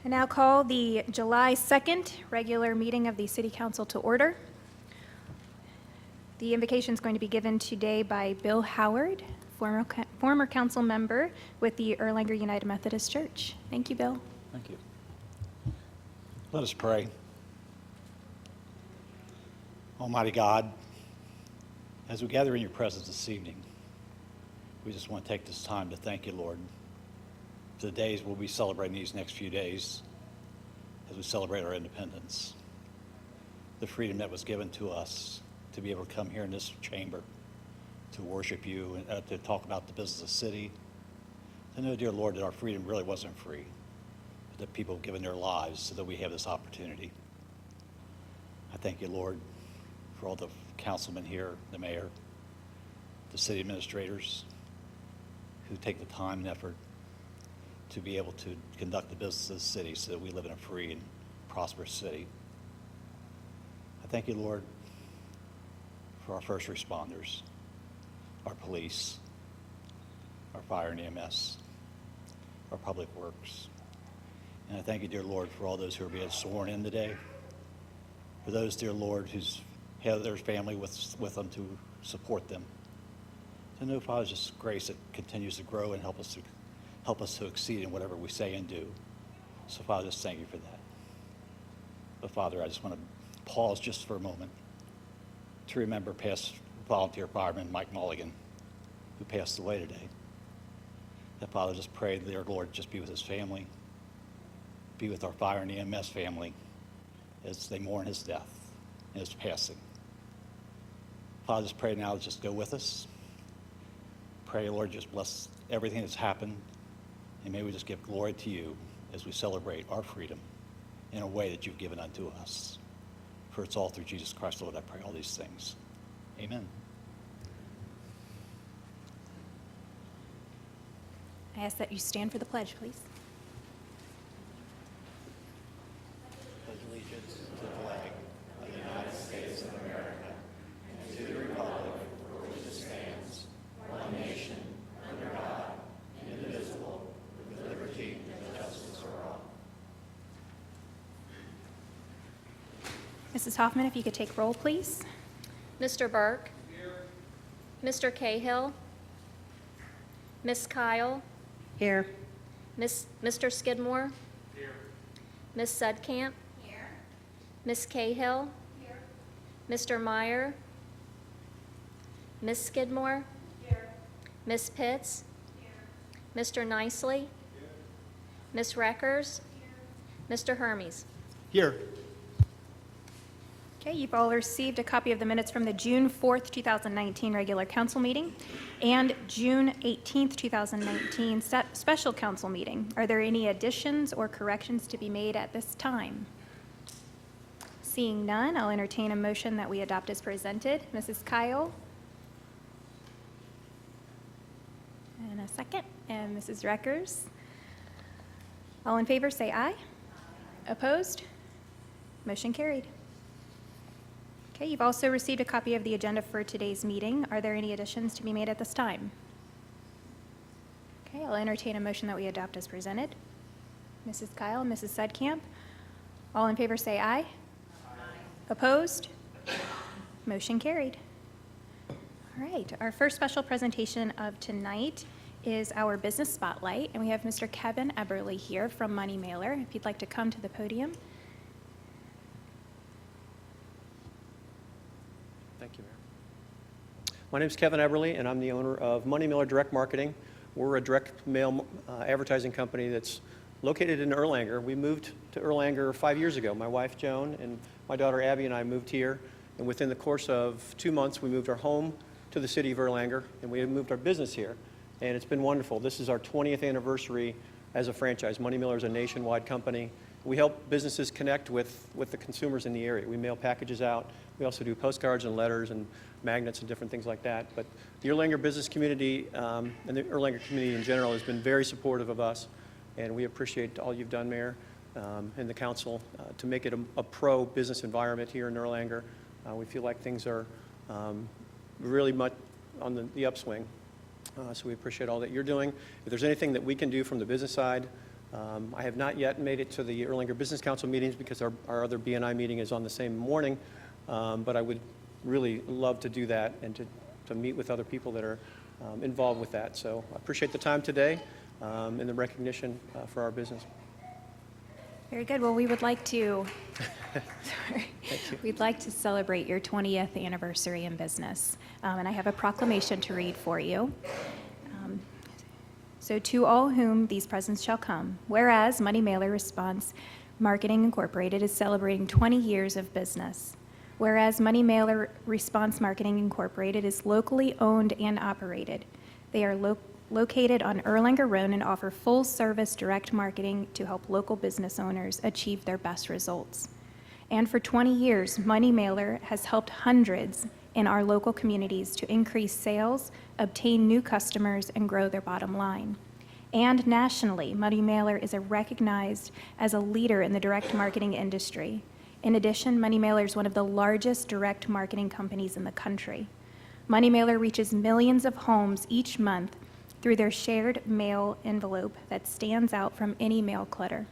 I now call the July 2nd regular meeting of the City Council to order. The invocation is going to be given today by Bill Howard, former council member with the Erlanger United Methodist Church. Thank you, Bill. Thank you. Let us pray. Almighty God, as we gather in your presence this evening, we just want to take this time to thank you, Lord, for the days we'll be celebrating these next few days as we celebrate our independence, the freedom that was given to us to be able to come here in this chamber to worship you and to talk about the business of the city, to know, dear Lord, that our freedom really wasn't free, but that people have given their lives so that we have this opportunity. I thank you, Lord, for all the councilmen here, the mayor, the city administrators who take the time and effort to be able to conduct the business of the city so that we live in a free and prosperous city. I thank you, Lord, for our first responders, our police, our fire and EMS, our public works. And I thank you, dear Lord, for all those who are being sworn in today, for those, dear Lord, who's have their family with them to support them. To know, Father, just grace that continues to grow and help us to exceed in whatever we say and do. So, Father, just thank you for that. But, Father, I just want to pause just for a moment to remember past volunteer fireman Mike Mulligan, who passed away today. That, Father, just pray that, dear Lord, just be with his family, be with our fire and EMS family as they mourn his death and his passing. Father, just pray now, just go with us. Pray, Lord, just bless everything that's happened, and may we just give glory to you as we celebrate our freedom in a way that you've given unto us. For it's all through Jesus Christ, Lord, I pray all these things. Amen. I ask that you stand for the pledge, please. Pledge allegiance to the flag of the United States of America and to the republic for which it stands, one nation, under God, indivisible, with liberty and justice for all. Mrs. Hoffman, if you could take roll, please. Mr. Burke. Here. Mr. Cahill. Miss Kyle. Here. Mr. Skidmore. Here. Miss Sudkamp. Here. Miss Cahill. Here. Mr. Meyer. Miss Skidmore. Here. Miss Pitts. Here. Mr. Nicely. Here. Miss Reckers. Here. Mr. Hermes. Here. Okay, you've all received a copy of the minutes from the June 4th, 2019 regular council meeting and June 18th, 2019 special council meeting. Are there any additions or corrections to be made at this time? Seeing none, I'll entertain a motion that we adopt as presented. Mrs. Kyle? And a second. And Mrs. Reckers? All in favor, say aye. Opposed? Motion carried. Okay, you've also received a copy of the agenda for today's meeting. Are there any additions to be made at this time? Okay, I'll entertain a motion that we adopt as presented. Mrs. Kyle and Mrs. Sudkamp, all in favor say aye. Aye. Opposed? Motion carried. All right, our first special presentation of tonight is our business spotlight, and we have Mr. Kevin Eberly here from Money Mailer. If you'd like to come to the podium. Thank you, Mayor. My name is Kevin Eberly, and I'm the owner of Money Mailer Direct Marketing. We're a direct mail advertising company that's located in Erlanger. We moved to Erlanger 5 years ago. My wife, Joan, and my daughter, Abby, and I moved here. And within the course of 2 months, we moved our home to the city of Erlanger, and we moved our business here. And it's been wonderful. This is our 20th anniversary as a franchise. Money Mailer is a nationwide company. We help businesses connect with the consumers in the area. We mail packages out. We also do postcards and letters and magnets and different things like that. But the Erlanger business community and the Erlanger community in general has been very supportive of us, and we appreciate all you've done, Mayor, and the council to make it a pro-business environment here in Erlanger. We feel like things are really much on the upswing. So we appreciate all that you're doing. If there's anything that we can do from the business side I have not yet made it to the Erlanger Business Council meetings because our other BNI meeting is on the same morning, but I would really love to do that and to meet with other people that are involved with that. So I appreciate the time today and the recognition for our business. Very good. Well, we would like to, we'd like to celebrate your 20th anniversary in business. And I have a proclamation to read for you. So to all whom these presents shall come, whereas Money Mailer Response Marketing Incorporated is celebrating 20 years of business. Whereas Money Mailer Response Marketing Incorporated is locally owned and operated. They are located on Erlanger Road and offer full-service direct marketing to help local business owners achieve their best results. And for 20 years, Money Mailer has helped hundreds in our local communities to increase sales, obtain new customers, and grow their bottom line. And nationally, Money Mailer is recognized as a leader in the direct marketing industry. In addition, Money Mailer is one of the largest direct marketing companies in the country. Money Mailer reaches millions of homes each month through their shared mail envelope that stands out from any mail clutter.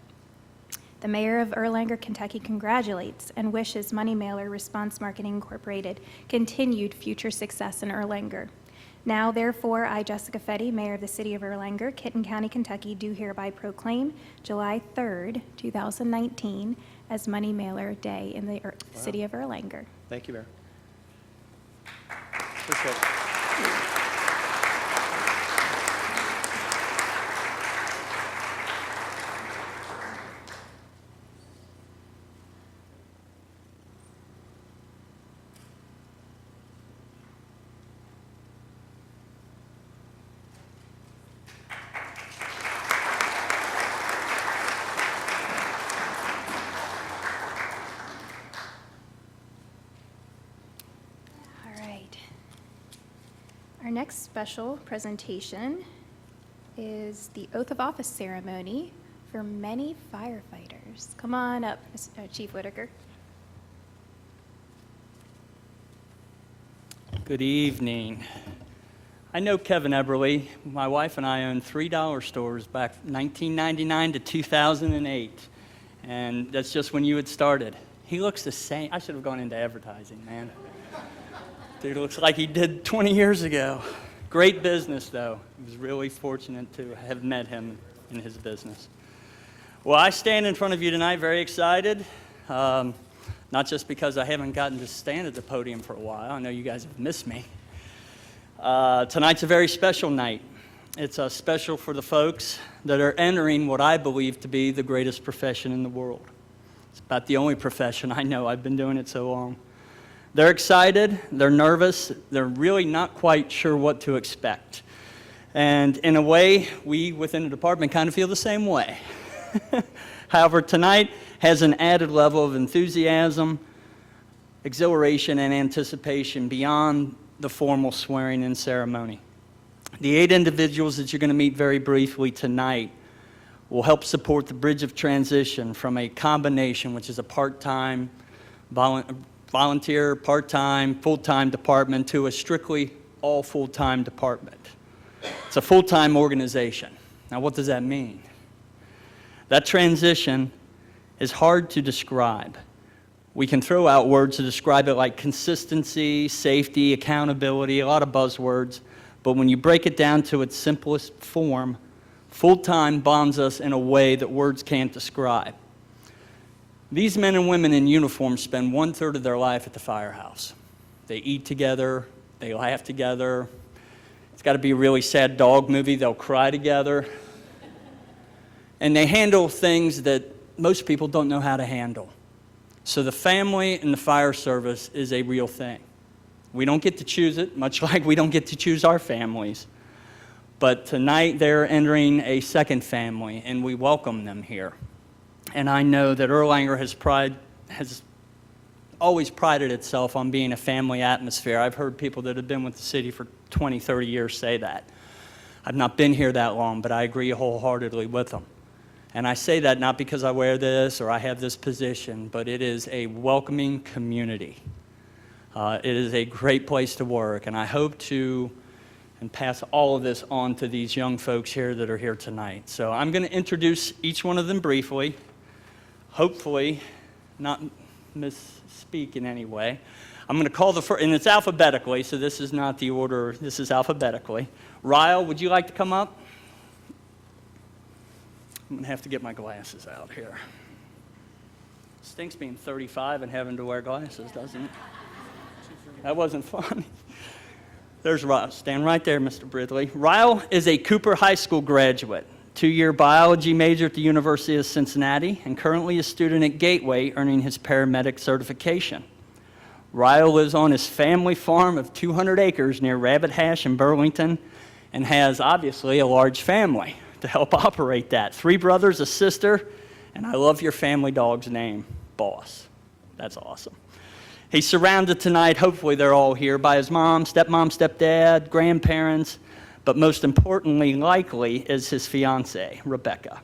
The mayor of Erlanger, Kentucky congratulates and wishes Money Mailer Response Marketing Incorporated continued future success in Erlanger. Now, therefore, I, Jessica Fetty, Mayor of the City of Erlanger, Kitten County, Kentucky, do hereby proclaim July 3rd, 2019 as Money Mailer Day in the City of Erlanger. Thank you, Mayor. Appreciate it. Our next special presentation is the Oath of Office ceremony for many firefighters. Come on up, Chief Whitaker. Good evening. I know Kevin Eberly. My wife and I owned $3 stores back 1999 to 2008, and that's just when you had started. He looks the same. I should have gone into advertising, man. Dude looks like he did 20 years ago. Great business, though. I was really fortunate to have met him in his business. Well, I stand in front of you tonight very excited, not just because I haven't gotten to stand at the podium for a while. I know you guys have missed me. Tonight's a very special night. It's special for the folks that are entering what I believe to be the greatest profession in the world. It's about the only profession I know. I've been doing it so long. They're excited, they're nervous, they're really not quite sure what to expect. And in a way, we within the department kind of feel the same way. However, tonight has an added level of enthusiasm, exhilaration, and anticipation beyond the formal swearing-in ceremony. The 8 individuals that you're going to meet very briefly tonight will help support the bridge of transition from a combination, which is a part-time volunteer, part-time, full-time department to a strictly all full-time department. It's a full-time organization. Now, what does that mean? That transition is hard to describe. We can throw out words to describe it like consistency, safety, accountability, a lot of buzzwords, but when you break it down to its simplest form, full-time bonds us in a way that words can't describe. These men and women in uniform spend 1/3 of their life at the firehouse. They eat together, they laugh together. It's got to be a really sad dog movie, they'll cry together. And they handle things that most people don't know how to handle. So the family in the fire service is a real thing. We don't get to choose it, much like we don't get to choose our families. But tonight they're entering a second family, and we welcome them here. And I know that Erlanger has always prided itself on being a family atmosphere. I've heard people that have been with the city for 20, 30 years say that. I've not been here that long, but I agree wholeheartedly with them. And I say that not because I wear this or I have this position, but it is a welcoming community. It is a great place to work, and I hope to and pass all of this on to these young folks here that are here tonight. So I'm going to introduce each one of them briefly, hopefully not misspeak in any way. I'm going to call the first, and it's alphabetically, so this is not the order, this is alphabetically. Ryle, would you like to come up? I'm going to have to get my glasses out here. Stinks being 35 and having to wear glasses, doesn't it? That wasn't fun. There's Ryle. Stand right there, Mr. Bridley. Ryle is a Cooper High School graduate, two-year biology major at the University of Cincinnati, and currently a student at Gateway earning his paramedic certification. Ryle lives on his family farm of 200 acres near Rabbit Hash in Burlington and has, obviously, a large family to help operate that. 3 brothers, a sister, and I love your family dog's name, Boss. That's awesome. He's surrounded tonight, hopefully they're all here, by his mom, stepdad, grandparents, but most importantly, likely, is his fiancée, Rebecca.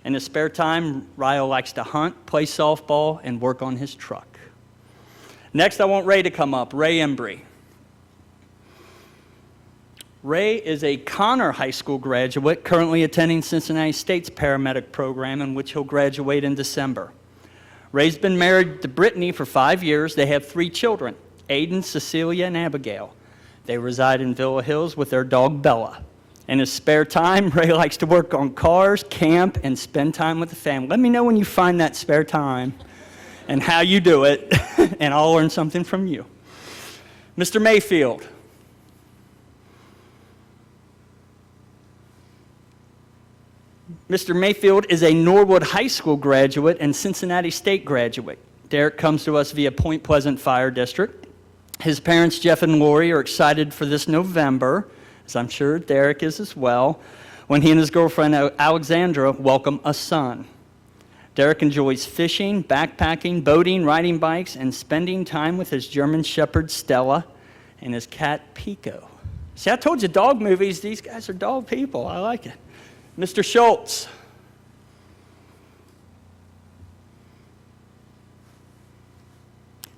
In his spare time, Ryle likes to hunt, play softball, and work on his truck. Next, I want Ray to come up, Ray Embry. Ray is a Connor High School graduate, currently attending Cincinnati State's paramedic program, in which he'll graduate in December. Ray's been married to Brittany for 5 years. They have 3 children, Aiden, Cecilia, and Abigail. They reside in Villa Hills with their dog, Bella. In his spare time, Ray likes to work on cars, camp, and spend time with the family. Let me know when you find that spare time and how you do it, and I'll learn something from you. Mr. Mayfield. Mr. Mayfield is a Norwood High School graduate and Cincinnati State graduate. Derek comes to us via Point Pleasant Fire District. His parents, Jeff and Lori, are excited for this November, as I'm sure Derek is as well, when he and his girlfriend, Alexandra, welcome a son. Derek enjoys fishing, backpacking, boating, riding bikes, and spending time with his German Shepherd, Stella, and his cat, Pico. See, I told you, dog movies, these guys are dog people. I like it. Mr. Schultz.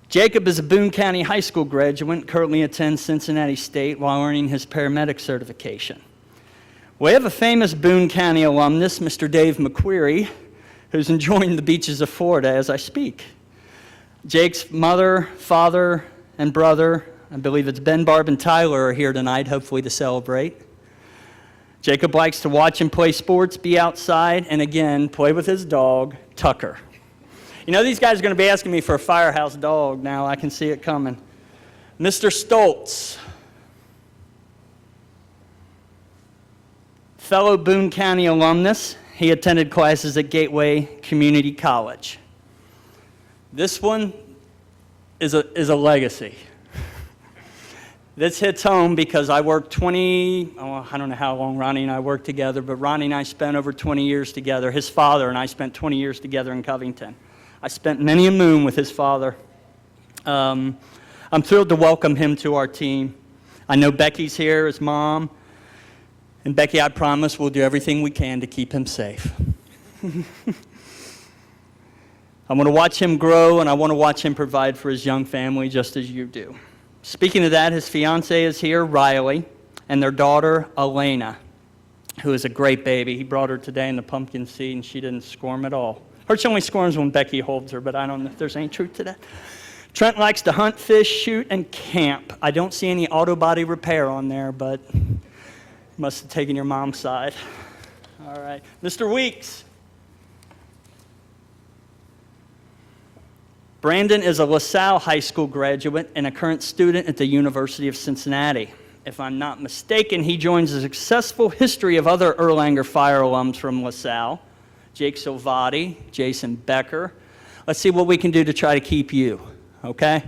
Jacob is a Boone County High School graduate, currently attends Cincinnati State while earning his paramedic certification. We have a famous Boone County alumnus, Mr. Dave McQuarrie, who's enjoying the beaches of Florida as I speak. Jake's mother, father, and brother, I believe it's Ben, Barb, and Tyler, are here tonight, hopefully to celebrate. Jacob likes to watch and play sports, be outside, and again, play with his dog, Tucker. You know, these guys are going to be asking me for a firehouse dog now. I can see it coming. Mr. Stoltz. Fellow Boone County alumnus, he attended classes at Gateway Community College. This one is a legacy. This hits home because I worked I don't know how long Ronnie and I worked together, but Ronnie and I spent over 20 years together. His father and I spent 20 years together in Covington. I spent many a moon with his father. I'm thrilled to welcome him to our team. I know Becky's here, his mom. And Becky, I promise we'll do everything we can to keep him safe. I want to watch him grow, and I want to watch him provide for his young family just as you do. Speaking of that, his fiancée is here, Riley, and their daughter, Elena, who is a great baby. He brought her today in the pumpkin seat, and she didn't squirm at all. Her she only squirms when Becky holds her, but I don't know if there's any truth to that. Trent likes to hunt, fish, shoot, and camp. I don't see any auto body repair on there, but must have taken your mom's side. All right. Mr. Weeks. Brandon is a LaSalle High School graduate and a current student at the University of Cincinnati. If I'm not mistaken, he joins a successful history of other Erlanger Fire alums from LaSalle, Jake Silvati, Jason Becker. Let's see what we can do to try to keep you, okay?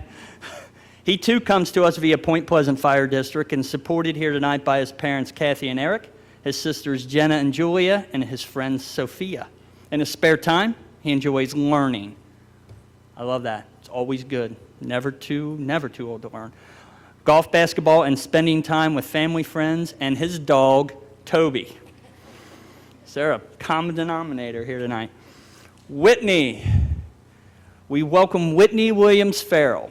He too comes to us via Point Pleasant Fire District and supported here tonight by his parents, Kathy and Eric, his sisters, Jenna and Julia, and his friend, Sophia. In his spare time, he enjoys learning. I love that. It's always good. Never too old to learn. Golf, basketball, and spending time with family, friends, and his dog, Toby. Is there a common denominator here tonight? Whitney. We welcome Whitney Williams Farrell.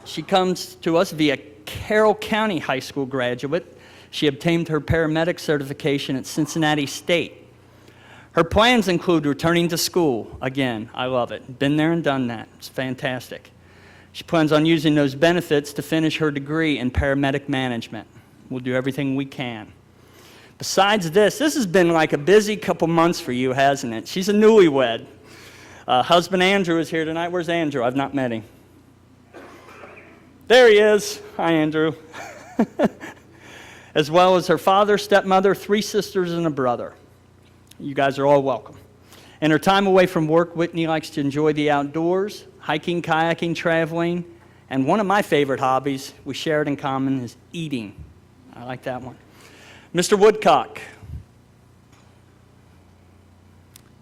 She comes to us via Carroll County High School graduate. She obtained her paramedic certification at Cincinnati State. Her plans include returning to school. Again, I love it. Been there and done that. It's fantastic. She plans on using those benefits to finish her degree in paramedic management. We'll do everything we can. Besides this has been like a busy couple months for you, hasn't it? She's a newlywed. Husband Andrew is here tonight. Where's Andrew? I've not met him. There he is. Hi, Andrew. As well as her father, stepmother, 3 sisters, and a brother. You guys are all welcome. In her time away from work, Whitney likes to enjoy the outdoors, hiking, kayaking, traveling, and one of my favorite hobbies we share it in common is eating. I like that one. Mr. Woodcock.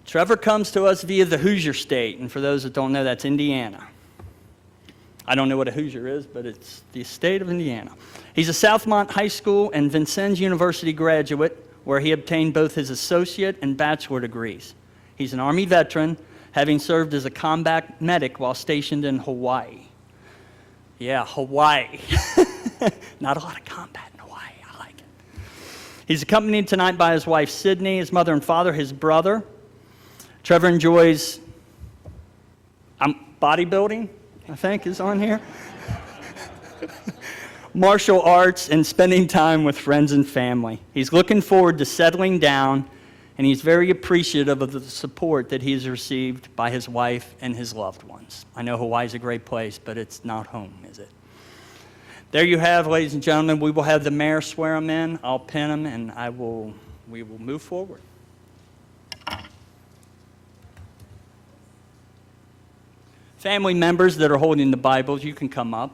Trevor comes to us via the Hoosier State, and for those that don't know, that's Indiana. I don't know what a Hoosier is, but it's the state of Indiana. He's a Southmont High School and Vincennes University graduate, where he obtained both his associate and bachelor degrees. He's an Army veteran, having served as a combat medic while stationed in Hawaii. Yeah, Hawaii. Not a lot of combat in Hawaii. I like it. He's accompanied tonight by his wife, Sydney, his mother and father, his brother. Trevor enjoys bodybuilding, I think, is on here. Martial arts and spending time with friends and family. He's looking forward to settling down, and he's very appreciative of the support that he's received by his wife and his loved ones. I know Hawaii's a great place, but it's not home, is it? There you have, ladies and gentlemen. We will have the mayor swear them in. I'll pin them, and we will move forward. Family members that are holding the Bibles, you can come up.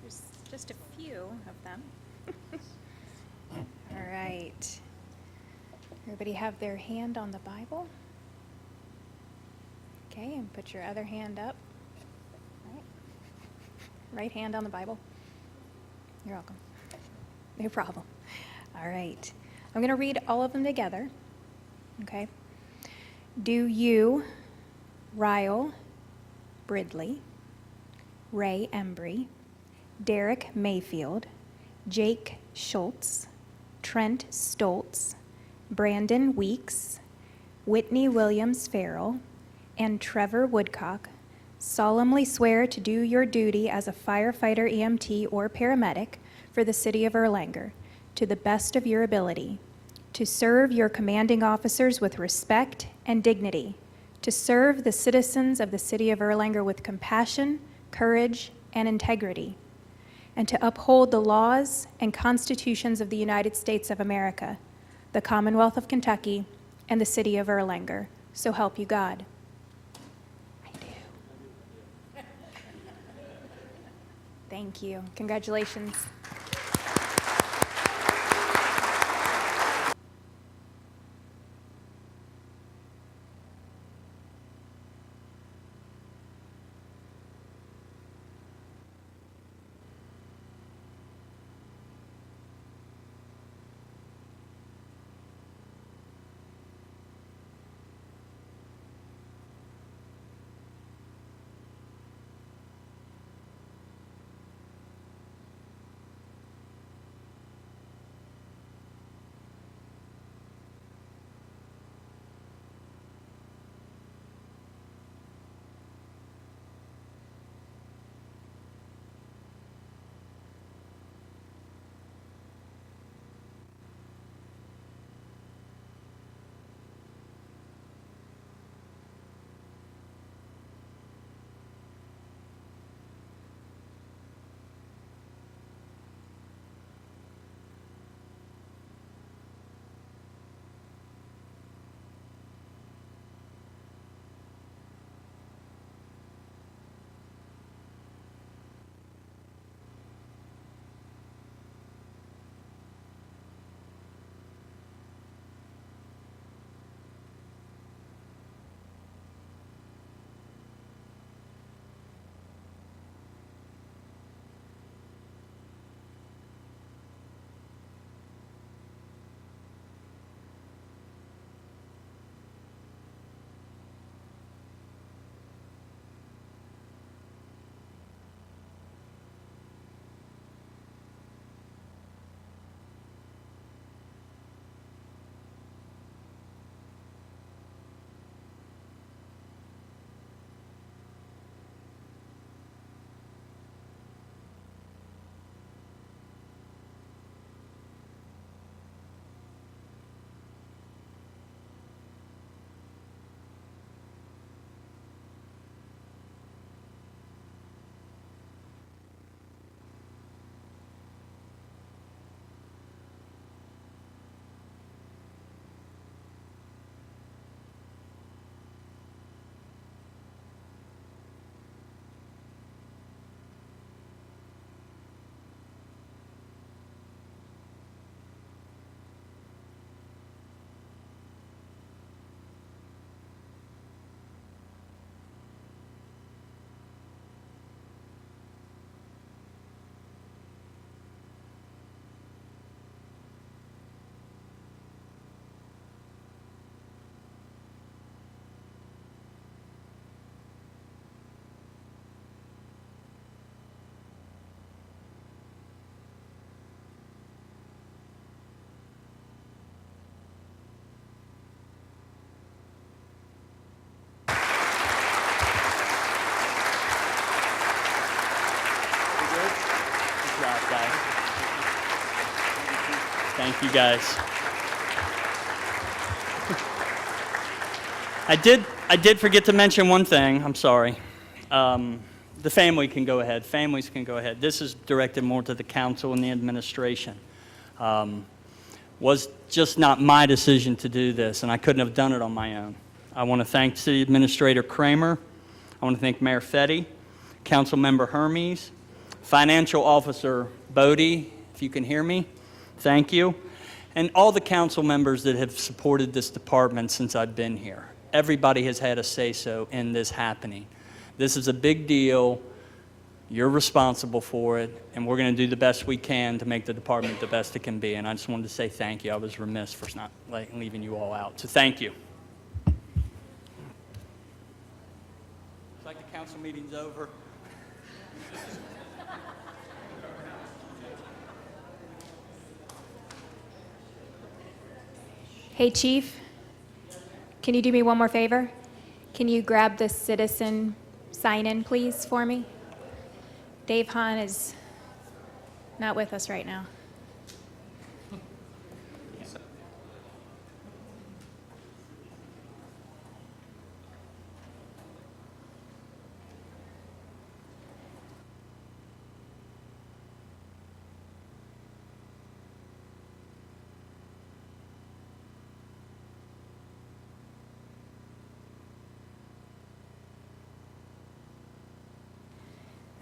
There's just a few of them. All right. Everybody have their hand on the Bible? Okay, and put your other hand up. All right. Right hand on the Bible. You're welcome. No problem. All right. I'm going to read all of them together. Okay. Do you, Ryle Bridley, Ray Embry, Derek Mayfield, Jake Schultz, Trent Stoltz, Brandon Weeks, Whitney Williams Farrell, and Trevor Woodcock solemnly swear to do your duty as a firefighter, EMT, or paramedic for the city of Erlanger to the best of your ability, to serve your commanding officers with respect and dignity, to serve the citizens of the city of Erlanger with compassion, courage, and integrity, and to uphold the laws and constitutions of the United States of America, the Commonwealth of Kentucky, and the city of Erlanger. So help you God. I do. Thank you. Congratulations. guys. Thank you, guys. I did forget to mention one thing. I'm sorry. The family can go ahead. Families can go ahead. This is directed more to the council and the administration. Was just not my decision to do this, and I couldn't have done it on my own. I want to thank City Administrator Kramer. I want to thank Mayor Fetty, Councilmember Hermes, Financial Officer Bodie, if you can hear me, thank you, and all the council members that have supported this department since I've been here. Everybody has had a say-so in this happening. This is a big deal. You're responsible for it, and we're going to do the best we can to make the department the best it can be. And I just wanted to say thank you. I was remiss for not leaving you all out. So thank you. It's like the council meeting's over. Hey, Chief, can you do me one more favor? Can you grab the citizen sign-in, please, for me? Dave Hahn is not with us right now.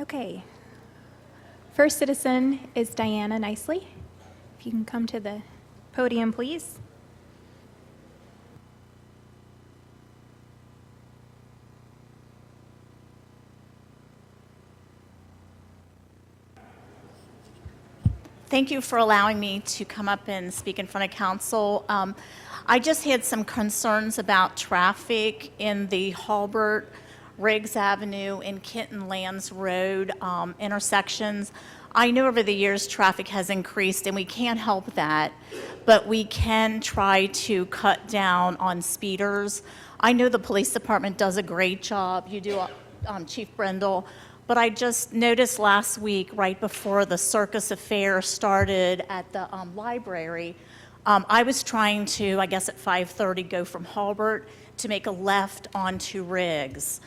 Okay. First citizen is Diana Nicely. If you can come to the podium, please. Thank you for allowing me to come up and speak in front of council. I just had some concerns about traffic in the Halbert, Riggs Avenue, and Kenton Lands Road intersections. I know over the years traffic has increased, and we can't help that, but we can try to cut down on speeders. I know the police department does a great job. You do, Chief Brendel. But I just noticed last week, right before the circus affair started at the library, I was trying to, I guess at 5:30, go from Halbert to make a left onto Riggs.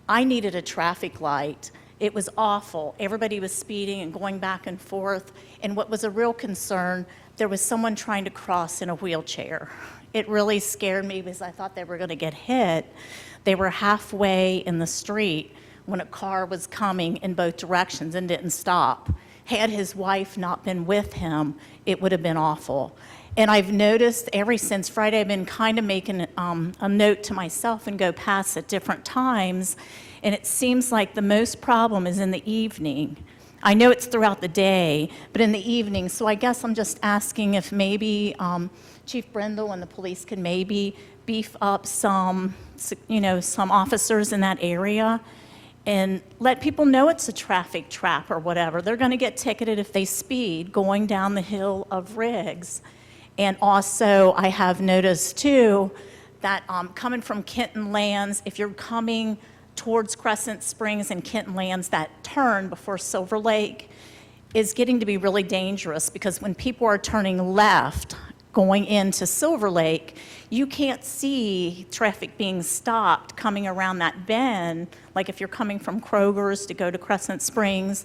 I needed a traffic light. It was awful. Everybody was speeding and going back and forth. And what was a real concern, there was someone trying to cross in a wheelchair. It really scared me because I thought they were going to get hit. They were halfway in the street when a car was coming in both directions and didn't stop. Had his wife not been with him, it would have been awful. And I've noticed ever since Friday, I've been kind of making a note to myself and go past at different times, and it seems like the most problem is in the evening. I know it's throughout the day, but in the evening, so I guess I'm just asking if maybe Chief Brendel and the police can maybe beef up some officers in that area and let people know it's a traffic trap or whatever. They're going to get ticketed if they speed going down the hill of Riggs. And also, I have noticed too that coming from Kenton Lands, if you're coming towards Crescent Springs and Kenton Lands, that turn before Silver Lake is getting to be really dangerous because when people are turning left going into Silver Lake, you can't see traffic being stopped coming around that bend. Like if you're coming from Kroger's to go to Crescent Springs,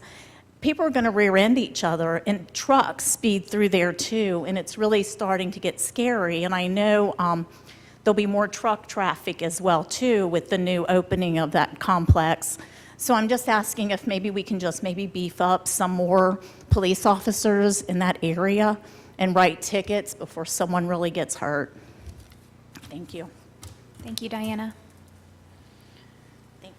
people are going to rear end each other, and trucks speed through there too, and it's really starting to get scary. And I know there'll be more truck traffic as well too with the new opening of that complex. So I'm just asking if maybe we can just maybe beef up some more police officers in that area and write tickets before someone really gets hurt. Thank you. Thank you, Diana. Thank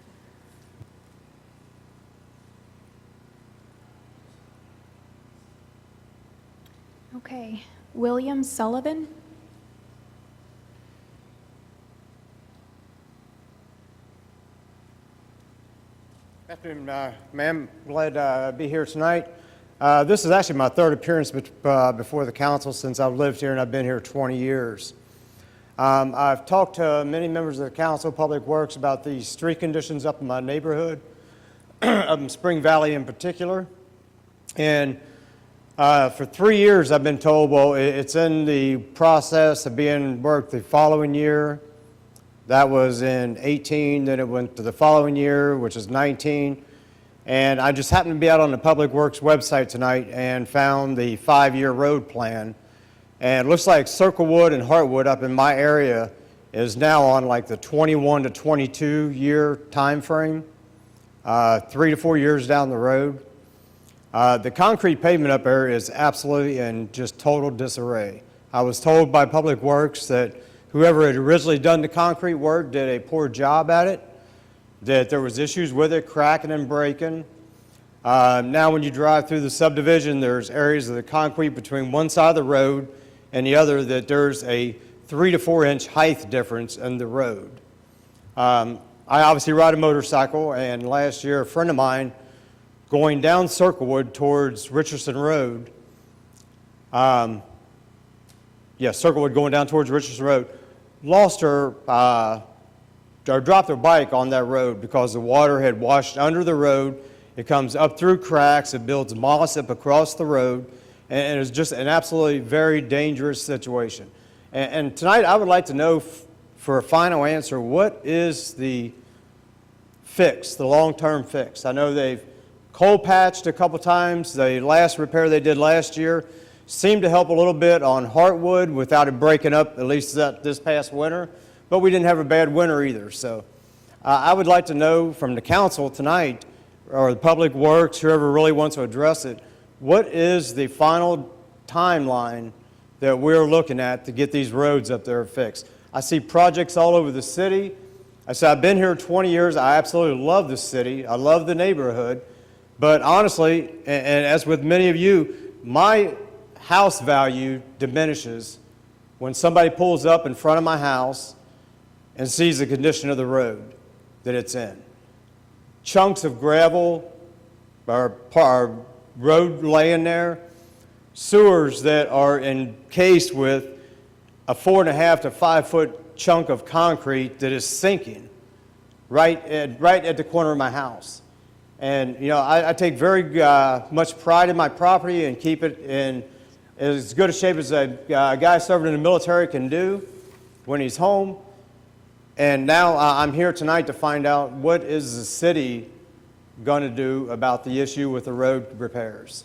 you. Okay, William Sullivan. Afternoon, ma'am. Glad to be here tonight. This is actually my third appearance before the council since I've lived here, and I've been here 20 years. I've talked to many members of the council, Public Works, about the street conditions up in my neighborhood, up in Spring Valley in particular. And For 3 years, I've been told, well, it's in the process of being worked the following year. That was in 18, then it went to the following year, which is 19. And I just happened to be out on the Public Works website tonight and found the 5-year road plan. And it looks like Circlewood and Heartwood up in my area is now on like the 21 to 22 year time frame, 3 to 4 years down the road. The concrete pavement up there is absolutely in just total disarray. I was told by Public Works that whoever had originally done the concrete work did a poor job at it, that there was issues with it, cracking and breaking. Now when you drive through the subdivision, there's areas of the concrete between one side of the road and the other that there's a 3 to 4 inch height difference in the road. I obviously ride a motorcycle, and last year a friend of mine going down Circlewood towards Richardson Road, Circlewood going down towards Richardson Road, lost her, or dropped her bike on that road because the water had washed under the road. It comes up through cracks, it builds moss up across the road, and it's just an absolutely very dangerous situation. And tonight I would like to know, for a final answer, what is the fix, the long-term fix? I know they've coal patched a couple times. The last repair they did last year seemed to help a little bit on Heartwood without it breaking up, at least this past winter. But we didn't have a bad winter either. So I would like to know from the council tonight, or the Public Works, whoever really wants to address it, what is the final timeline that we're looking at to get these roads up there fixed? I see projects all over the city. I said, I've been here 20 years. I absolutely love the city. I love the neighborhood. But honestly, and as with many of you, my house value diminishes when somebody pulls up in front of my house and sees the condition of the road that it's in. Chunks of gravel are road laying there, sewers that are encased with a 4.5 to 5 foot chunk of concrete that is sinking right at the corner of my house. And you know, I take very much pride in my property and keep it in as good a shape as a guy serving in the military can do when he's home. And now I'm here tonight to find out what is the city going to do about the issue with the road repairs.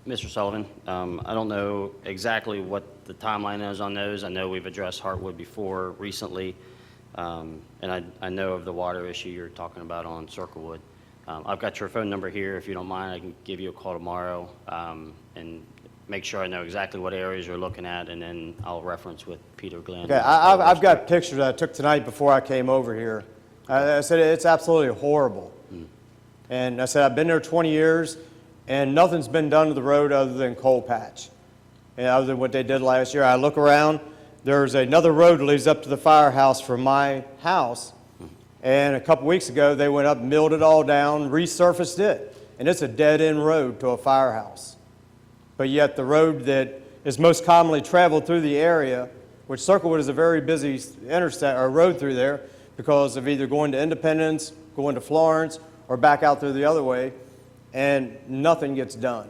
Mr. Sullivan, I don't know exactly what the timeline is on those. I know we've addressed Heartwood before recently, and I know of the water issue you're talking about on Circlewood. I've got your phone number here. If you don't mind, I can give you a call tomorrow and make sure I know exactly what areas you're looking at, and then I'll reference with Peter Glenn. Okay, I've got pictures that I took tonight before I came over here. I said it's absolutely horrible. And I said I've been there 20 years, and nothing's been done to the road other than coal patch, and other than what they did last year. I look around, there's another road that leads up to the firehouse from my house, and a couple weeks ago they went up, milled it all down, resurfaced it, and it's a dead-end road to a firehouse. But yet the road that is most commonly traveled through the area, which Circlewood is a very busy road through there because of either going to Independence, going to Florence, or back out through the other way, and nothing gets done.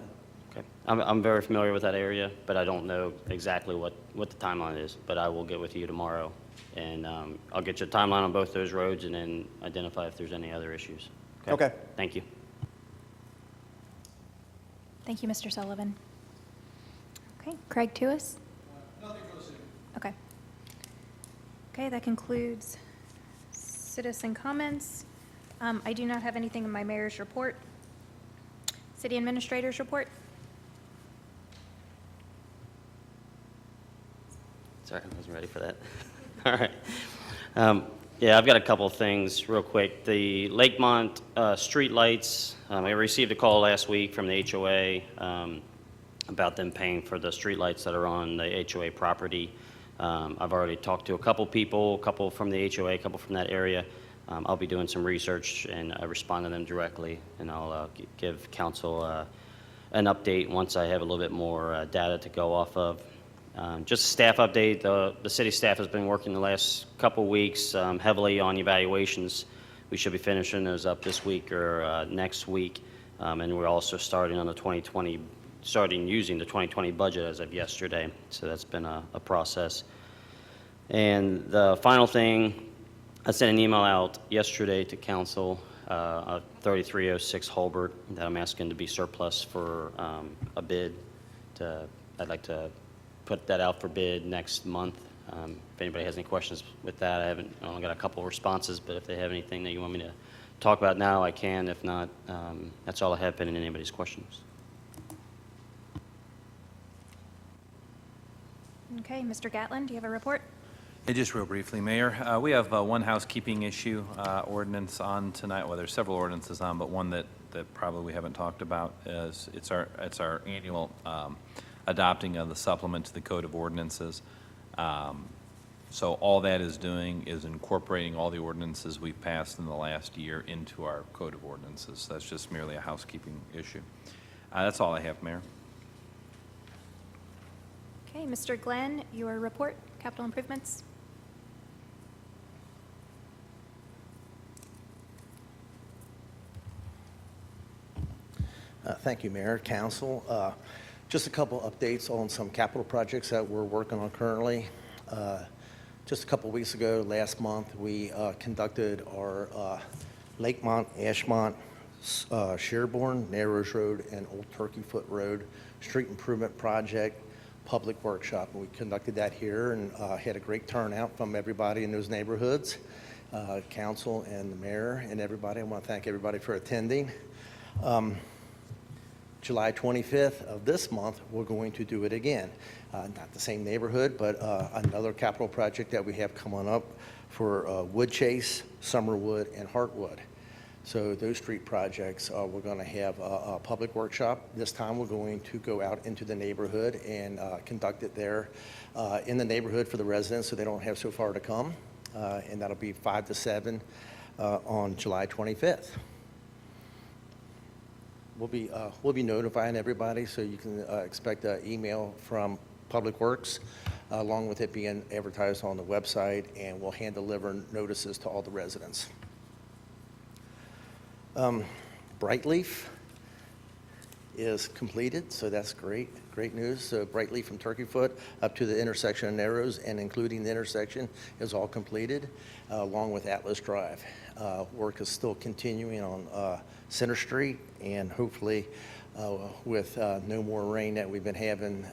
Okay. I'm very familiar with that area, but I don't know exactly what the timeline is, but I will get with you tomorrow, and I'll get you a timeline on both those roads and then identify if there's any other issues. Okay. Thank you. Thank you, Mr. Sullivan. Okay, Craig Tuis? Nothing for the city. Okay. Okay, that concludes citizen comments. I do not have anything in my mayor's report. City administrator's report? Sorry, I wasn't ready for that. All right. Yeah, I've got a couple of things real quick. The Lakemont street lights, I received a call last week from the HOA about them paying for the street lights that are on the HOA property. I've already talked to a couple people, a couple from the HOA, a couple from that area. I'll be doing some research and respond to them directly, and I'll give council an update once I have a little bit more data to go off of. Just a staff update, the city staff has been working the last couple weeks heavily on evaluations. We should be finishing those up this week or next week, and we're also starting on the 2020 starting using the 2020 budget as of yesterday. So that's been a process. And the final thing, I sent an email out yesterday to council, 3306 Hulbert, that I'm asking to be surplus for a bid. I'd like to put that out for bid next month. If anybody has any questions with that, I only got a couple of responses, but if they have anything that you want me to talk about now, I can. If not, that's all I have pending anybody's questions. Okay, Mr. Gatlin, do you have a report? Hey, just real briefly, Mayor, we have one housekeeping issue ordinance on tonight. Well, there's several ordinances on, but one that probably we haven't talked about is it's our annual adopting of the supplement to the Code of Ordinances. So all that is doing is incorporating all the ordinances we've passed in the last year into our Code of Ordinances. That's just merely a housekeeping issue. That's all I have, Mayor. Okay, Mr. Glenn, your report, capital improvements. Thank you, Mayor, Council. Just a couple updates on some capital projects that we're working on currently. Just a couple weeks ago, last month, we conducted our Lakemont, Ashmont, Sherborne, Narrows Road, and Old Turkey Foot Road Street Improvement Project public workshop. And we conducted that here and had a great turnout from everybody in those neighborhoods, council and the mayor and everybody. I want to thank everybody for attending. July 25th of this month, we're going to do it again. Not the same neighborhood, but another capital project that we have coming up for Wood Chase, Summerwood, and Heartwood. So those street projects, we're going to have a public workshop. This time we're going to go out into the neighborhood and conduct it there in the neighborhood for the residents so they don't have so far to come. And that'll be 5 to 7 on July 25th. We'll be notifying everybody, so you can expect an email from Public Works, along with it being advertised on the website, and we'll hand deliver notices to all the residents. Brightleaf is completed, so that's great news. So Brightleaf from Turkey Foot up to the intersection of Narrows and including the intersection is all completed, along with Atlas Drive. Work is still continuing on Center Street, and hopefully with no more rain that we've been having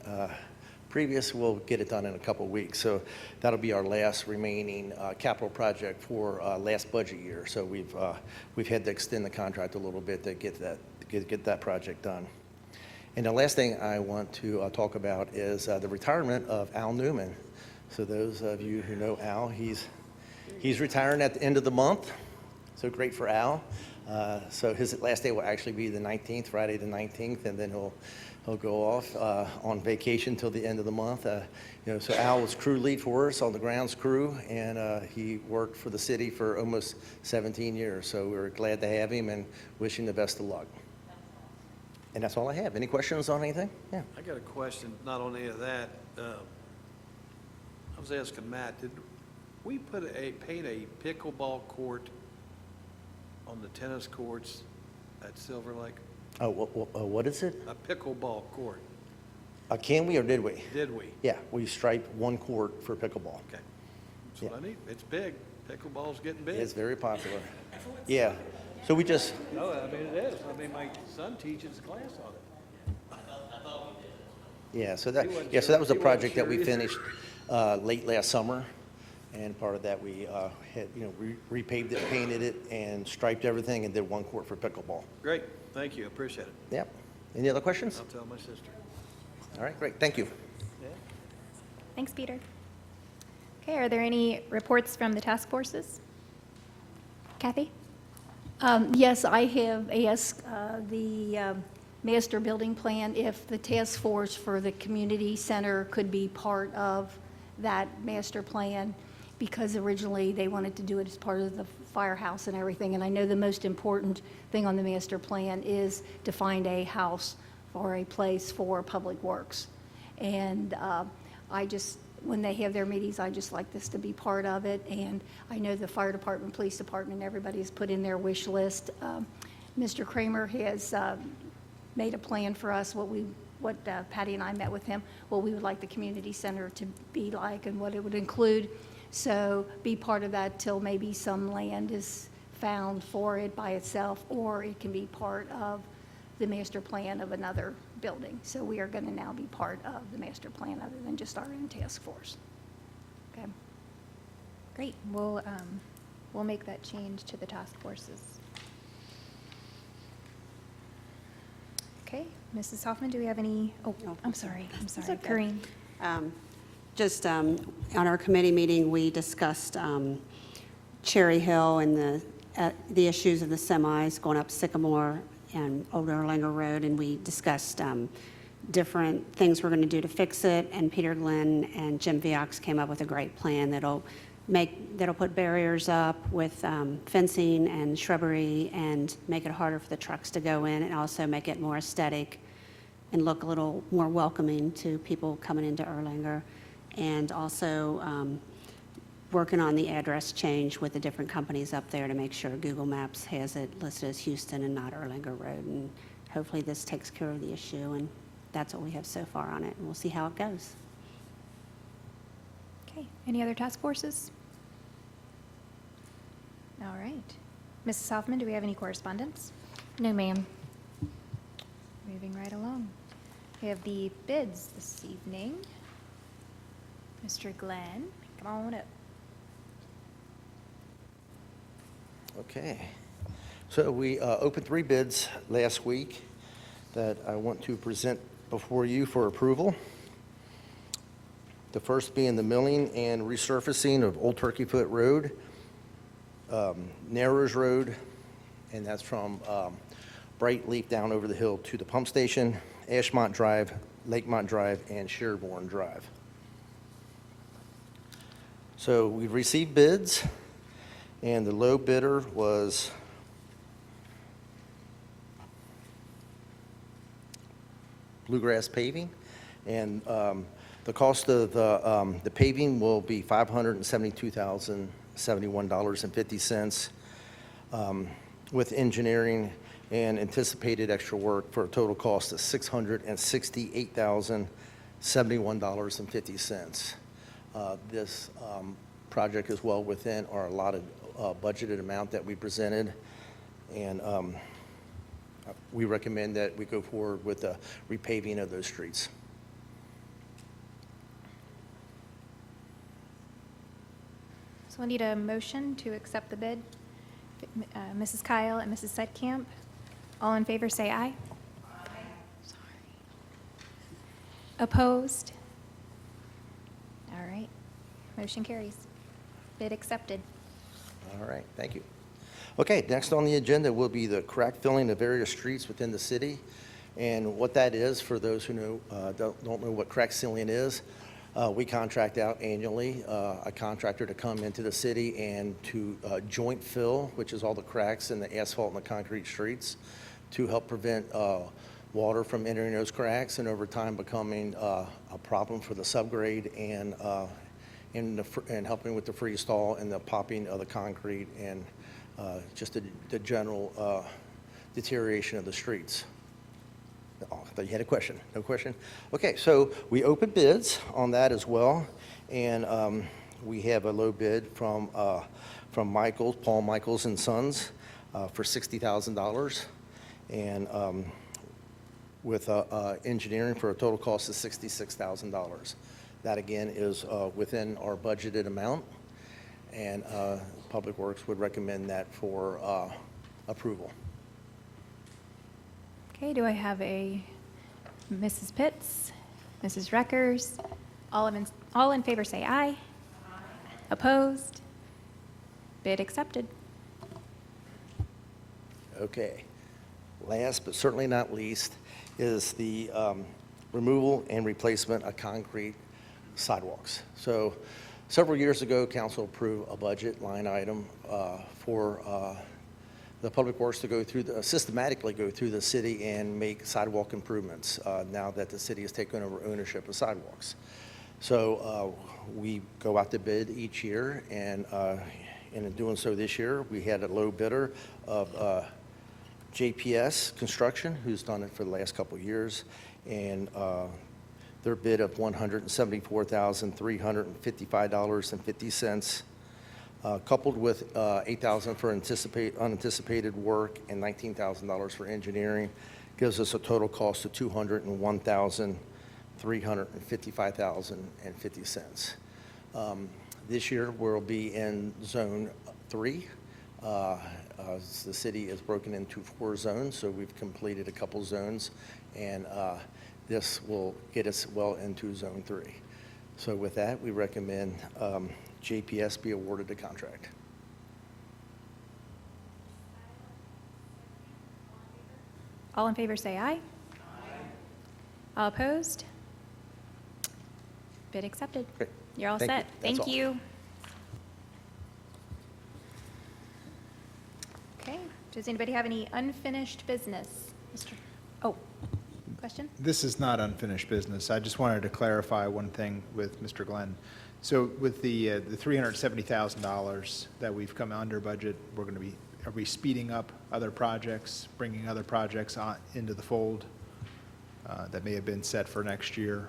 previous, we'll get it done in a couple of weeks. So that'll be our last remaining capital project for last budget year. So we've had to extend the contract a little bit to get that project done. And the last thing I want to talk about is the retirement of Al Newman. So those of you who know Al, he's retiring at the end of the month. So great for Al. So his last day will actually be the 19th, Friday the 19th, and then he'll go off on vacation till the end of the month. So Al was crew lead for us on the grounds crew, and he worked for the city for almost 17 years. So we're glad to have him and wish him the best of luck. And that's all I have. Any questions on anything? Yeah. I got a question, not on any of that. I was asking Matt, did we paint a pickleball court on the tennis courts at Silver Lake? Oh, what is it? A pickleball court, Can we or did we? did we? Yeah, we striped one court for pickleball. Okay. That's what I need. It's big. Pickleball's getting big. It's very popular. Yeah. So we just, No, I mean, it is. I mean, my son teaches a class on it. yeah, so He wasn't that sure- was a he wasn't project that sure we either. finished late last summer. And part of that, we had, repaved it, painted it, and striped everything, and did one court for pickleball. Great. Thank you. Appreciate it. Yep. Any other questions? I'll tell my sister. All right, great. Thank you. Thanks, Peter. Okay, are there any reports from the task forces? Kathy? Yes, I have asked the master building plan if the task force for the community center could be part of that master plan, because originally they wanted to do it as part of the firehouse and everything. And I know the most important thing on the master plan is to find a house or a place for public works. And when they have their meetings, I just like this to be part of it. And I know the fire department, police department, everybody has put in their wish list. Mr. Kramer has made a plan for us, what we what Patty and I met with him, what we would like the community center to be like and what it would include. So be part of that till maybe some land is found for it by itself, or it can be part of the master plan of another building. So we are going to now be part of the master plan other than just our own task force. Okay. Great. We'll make that change to the task forces. Okay, Mrs. Hoffman, do we have any, I'm sorry, okay. Corinne. Just on our committee meeting, we discussed Cherry Hill and the issues of the semis going up Sycamore and Old Erlanger Road, and we discussed different things we're going to do to fix it, and Peter Glenn and Jim Viox came up with a great plan that'll put barriers up with fencing and shrubbery and make it harder for the trucks to go in, and also make it more aesthetic and look a little more welcoming to people coming into Erlanger. And also working on the address change with the different companies up there to make sure Google Maps has it listed as Houston and not Erlanger Road. And hopefully this takes care of the issue, and that's what we have so far on it, and we'll see how it goes. Okay, any other task forces? All right. Mrs. Hoffman, do we have any correspondence? No, ma'am. Moving right along. We have the bids this evening. Mr. Glenn, come on up. Okay. So we opened 3 bids last week that I want to present before you for approval. The first being the milling and resurfacing of Old Turkey Foot Road, Narrows Road, and that's from Bright Leaf down over the hill to the pump station, Ashmont Drive, Lakemont Drive, and Sherborne Drive. So we received bids, and the low bidder was Bluegrass Paving, and the cost of the paving will be $572,071.50 with engineering and anticipated extra work for a total cost of $668,071.50. This project is well within our allotted budgeted amount that we presented, and we recommend that we go forward with the repaving of those streets. So I need a motion to accept the bid. Mrs. Kyle and Mrs. Sedkamp. All in favor, say aye. Aye. Opposed? All right. Motion carries. Bid accepted. All right, thank you. Okay, next on the agenda will be the crack filling of various streets within the city. And what that is, for those who don't know what crack sealing is, we contract out annually a contractor to come into the city and to joint fill, which is all the cracks in the asphalt and the concrete streets, to help prevent water from entering those cracks and over time becoming a problem for the subgrade and helping with the freeze thaw and the popping of the concrete and just the general deterioration of the streets. Oh, I thought you had a question. No question? Okay, so we opened bids on that as well, and we have a low bid from Michaels, Paul Michaels and Sons, for $60,000, and with engineering for a total cost of $66,000. That again is within our budgeted amount, and Public Works would recommend that for approval. Okay, do I have a Mrs. Pitts, Mrs. Reckers? All in favor say aye. Aye. Opposed? Bid accepted. Okay. Last but certainly not least is the removal and replacement of concrete sidewalks. So several years ago, council approved a budget line item for the Public Works to go through, systematically go through the city and make sidewalk improvements now that the city has taken over ownership of sidewalks. So we go out to bid each year, and in doing so this year, we had a low bidder of JPS Construction, who's done it for the last couple of years, and their bid of $174,355.50, coupled with $8,000 for unanticipated work and $19,000 for engineering, gives us a total cost of $201,355.50. This year, we'll be in Zone 3. The city is broken into 4 zones, so we've completed a couple zones, and this will get us well into Zone 3. So with that, we recommend JPS be awarded the contract. All in favor, say aye. All opposed? Bid accepted. Great. You're all Thank you. set. That's Thank all. you. Okay, does anybody have any unfinished business? Oh, question? This is not unfinished business. I just wanted to clarify one thing with Mr. Glenn. So with the $370,000 that we've come under budget, are we speeding up other projects, bringing other projects into the fold that may have been set for next year?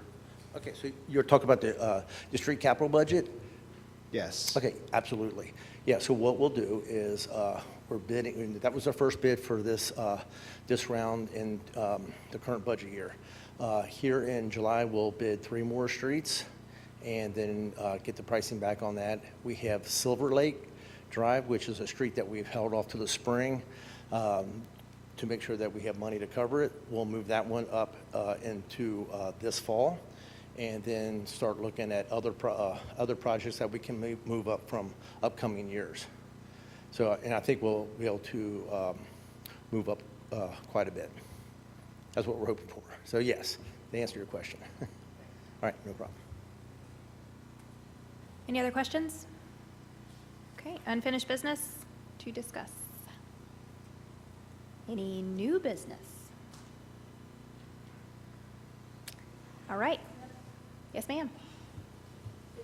Okay, so you're talking about the street capital budget? Yes. Okay, absolutely. Yeah, so what we'll do is we're bidding, and that was our first bid for this round in the current budget year. Here in July, we'll bid 3 more streets and then get the pricing back on that. We have Silver Lake Drive, which is a street that we've held off to the spring to make sure that we have money to cover it. We'll move that one up into this fall, and then start looking at other projects that we can move up from upcoming years. So, and I think we'll be able to move up quite a bit. That's what we're hoping for. So yes, to answer your question. All right, no problem. Any other questions? Okay, unfinished business to discuss. Any new business? All right. Yes, ma'am. The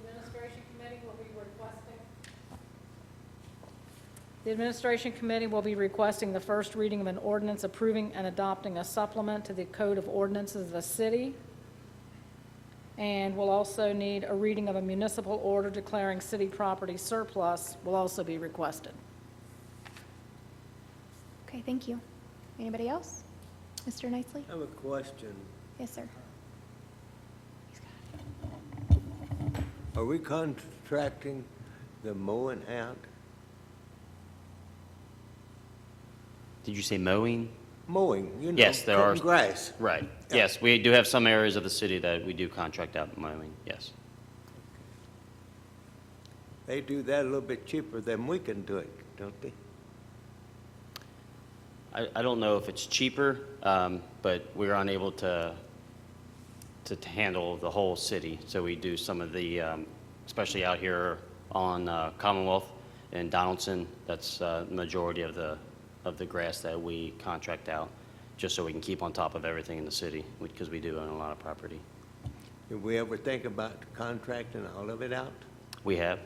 Administration Committee will be requesting the first reading of an ordinance approving and adopting a supplement to the Code of Ordinances of the city. And we'll also need a reading of a municipal order declaring city property surplus will also be requested. Okay, thank you. Anybody else? Mr. Nicely? I have a question. Yes, sir. Are we contracting the mowing out? Did you say mowing? Mowing, you know, Yes, there are. cutting grass. Right. Yeah. Yes, we do have some areas of the city that we do contract out mowing, yes. They do that a little bit cheaper than we can do it, don't they? I don't know if it's cheaper, but we're unable to handle the whole city. So we do some of the, especially out here on Commonwealth and Donaldson, that's the majority of the grass that we contract out, just so we can keep on top of everything in the city, because we do own a lot of property. Did we ever think about contracting all of it out? We have.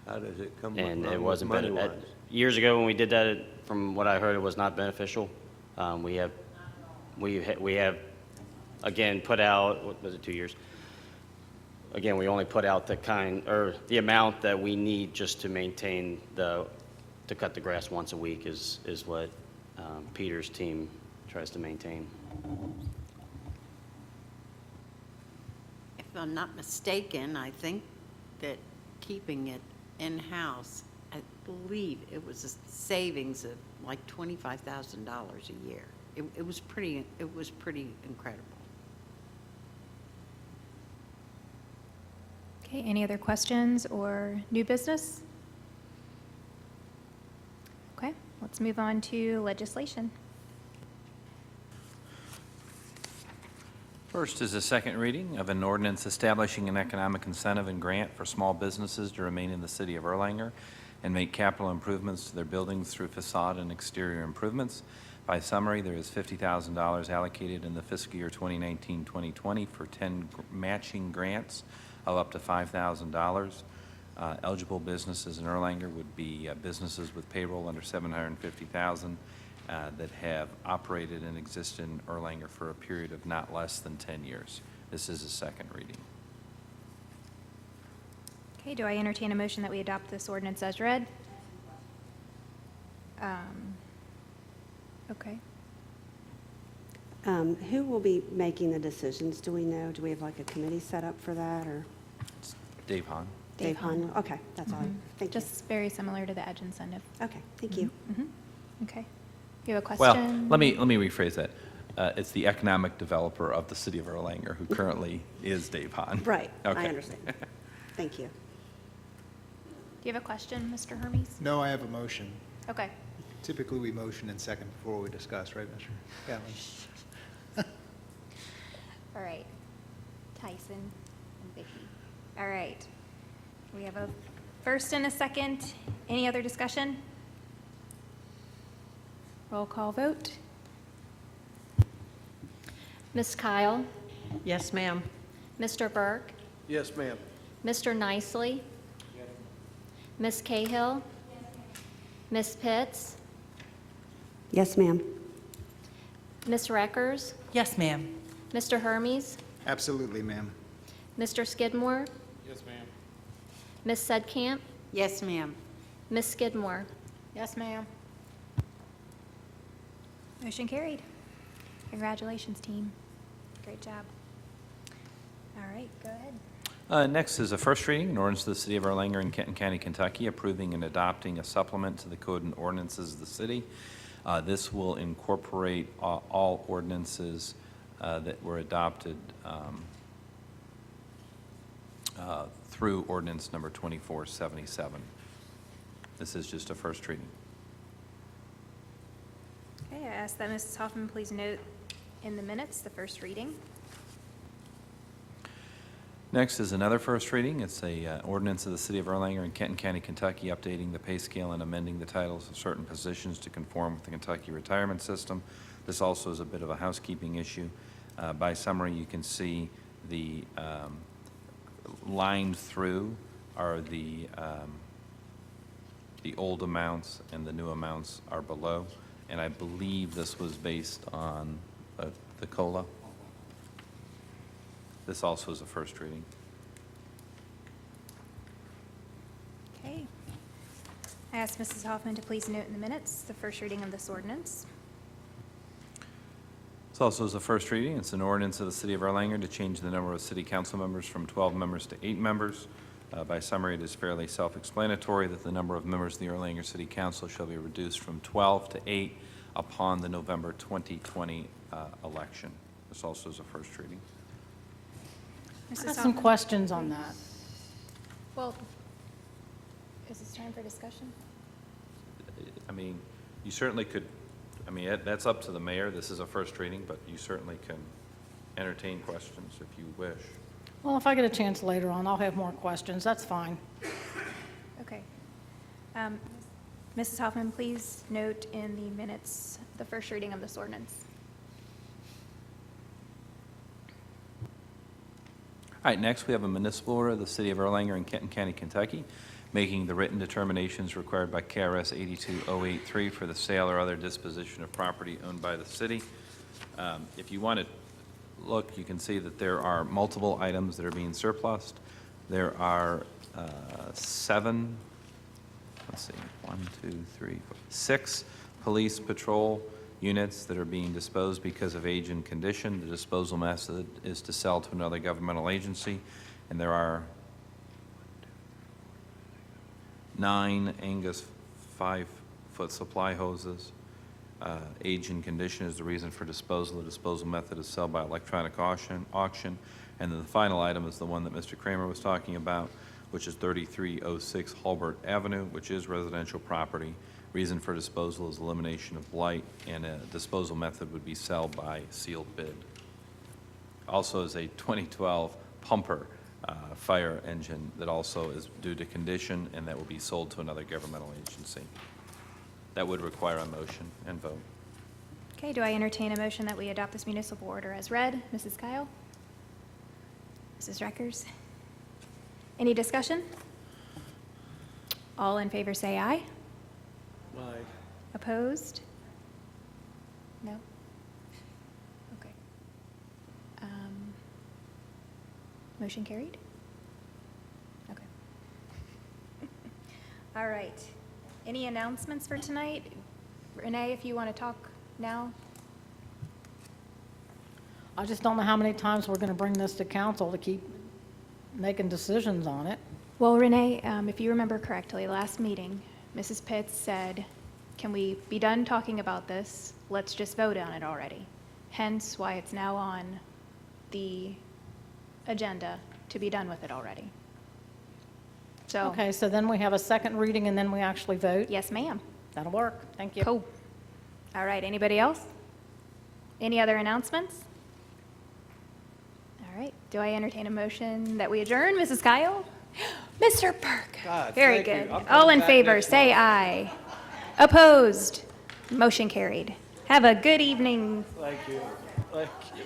How does it come And it along wasn't money-wise? years ago when we did that, from what I heard, it was not beneficial. We have again put out, what was it, 2 years? Again, we only put out the amount that we need just to maintain to cut the grass once a week is what Peter's team tries to maintain. If I'm not mistaken, I think that keeping it in-house, I believe it was a savings of like $25,000 a year. It was pretty incredible. Okay, any other questions or new business? Okay, let's move on to legislation. First is a second reading of an ordinance establishing an economic incentive and grant for small businesses to remain in the city of Erlanger and make capital improvements to their buildings through facade and exterior improvements. By summary, there is $50,000 allocated in the fiscal year 2019-2020 for 10 matching grants of up to $5,000. Eligible businesses in Erlanger would be businesses with payroll under $750,000 that have operated and existed in Erlanger for a period of not less than 10 years. This is a second reading. Okay, do I entertain a motion that we adopt this ordinance as read? Okay. Who will be making the decisions? Do we know? Do we have like a committee set up for that, or Dave Hahn. Dave Hahn? Okay, that's all. Thank you. Just very similar to the Edge incentive. Okay, thank you. Okay. You have a Well, question? let me rephrase that. It's the economic developer of the city of Erlanger who currently is Dave Hahn. Right, I Okay. understand. Thank you. Do you have a question, Mr. Hermes? No, I have a motion. Okay. Typically, we motion in second before we discuss, right, Mr. Gatlin? All right. Tyson and Vicky. All right. We have a first and a second. Any other discussion? Roll call vote. Ms. Kyle, Yes, ma'am. Mr. Burke, Yes, ma'am. Mr. Nicely, Ms. Cahill, Ms. Pitts, Yes, ma'am. Ms. Reckers, Yes, ma'am. Mr. Hermes, Absolutely, ma'am. Mr. Skidmore, Yes, ma'am. Ms. Sedkamp, Yes, ma'am. Ms. Skidmore. Yes, ma'am. Motion carried. Congratulations, team. Great job. All right, go ahead. Next is a first reading, an ordinance of the City of Erlanger in Kenton County, Kentucky, approving and adopting a supplement to the code and ordinances of the city. This will incorporate all ordinances that were adopted through ordinance number 2477. This is just a first reading. Okay, I ask that Mrs. Hoffman please note in the minutes the first reading. Next is another first reading. It's a ordinance of the City of Erlanger in Kenton County, Kentucky, updating the pay scale and amending the titles of certain positions to conform with the Kentucky retirement system. This also is a bit of a housekeeping issue. By summary, you can see the lined through are the old amounts and the new amounts are below. And I believe this was based on the COLA. This also is a first reading. Okay. I ask Mrs. Hoffman to please note in the minutes the first reading of this ordinance. This also is a first reading. It's an ordinance of the City of Erlanger to change the number of city council members from 12 members to 8 members. By summary, it is fairly self-explanatory that the number of members of the Erlanger City Council shall be reduced from 12 to 8 upon the November 2020 election. This also is a first reading. I Mrs. have some Hoffman? questions on that. Well, is this time for discussion? I mean, you certainly could, I mean, that's up to the mayor. This is a first reading, but you certainly can entertain questions if you wish. Well, if I get a chance later on, I'll have more questions. That's fine. Okay. Mrs. Hoffman, please note in the minutes the first reading of this ordinance. All right, next we have a municipal order of the City of Erlanger in Kenton County, Kentucky, making the written determinations required by KRS 82083 for the sale or other disposition of property owned by the city. If you want to look, you can see that there are multiple items that are being surplused. There are 7, let's see, 1, 2, 3, 4, 6 police patrol units that are being disposed because of age and condition. The disposal method is to sell to another governmental agency, and there are 9 Angus 5-foot supply hoses. Age and condition is the reason for disposal. The disposal method is sell by electronic auction. And then the final item is the one that Mr. Kramer was talking about, which is 3306 Hulbert Avenue, which is residential property. Reason for disposal is elimination of blight, and a disposal method would be sell by sealed bid. Also is a 2012 pumper fire engine that also is due to condition, and that will be sold to another governmental agency. That would require a motion and vote. Okay, do I entertain a motion that we adopt this municipal order as read? Mrs. Kyle? Mrs. Reckers? Any discussion? All in favor say aye. Aye. Opposed? No? Okay. Motion carried? Okay. All right. Any announcements for tonight? Renee, if you want to talk now? I just don't know how many times we're going to bring this to council to keep making decisions on it. Well, Renee, if you remember correctly, last meeting, Mrs. Pitts said, can we be done talking about this? Let's just vote on it already. Hence why it's now on the agenda to be done with it already. So, Okay, so then we have a second reading and then we actually vote? yes, ma'am. That'll work. Thank you. Cool. All right, anybody else? Any other announcements? All right, do I entertain a motion that we adjourn? Mrs. Kyle? Mr. Burke? God, Very thank you. good. I'll come All in back favor, next say aye. Opposed? Motion carried. Have a good evening. Thank you. Thank you.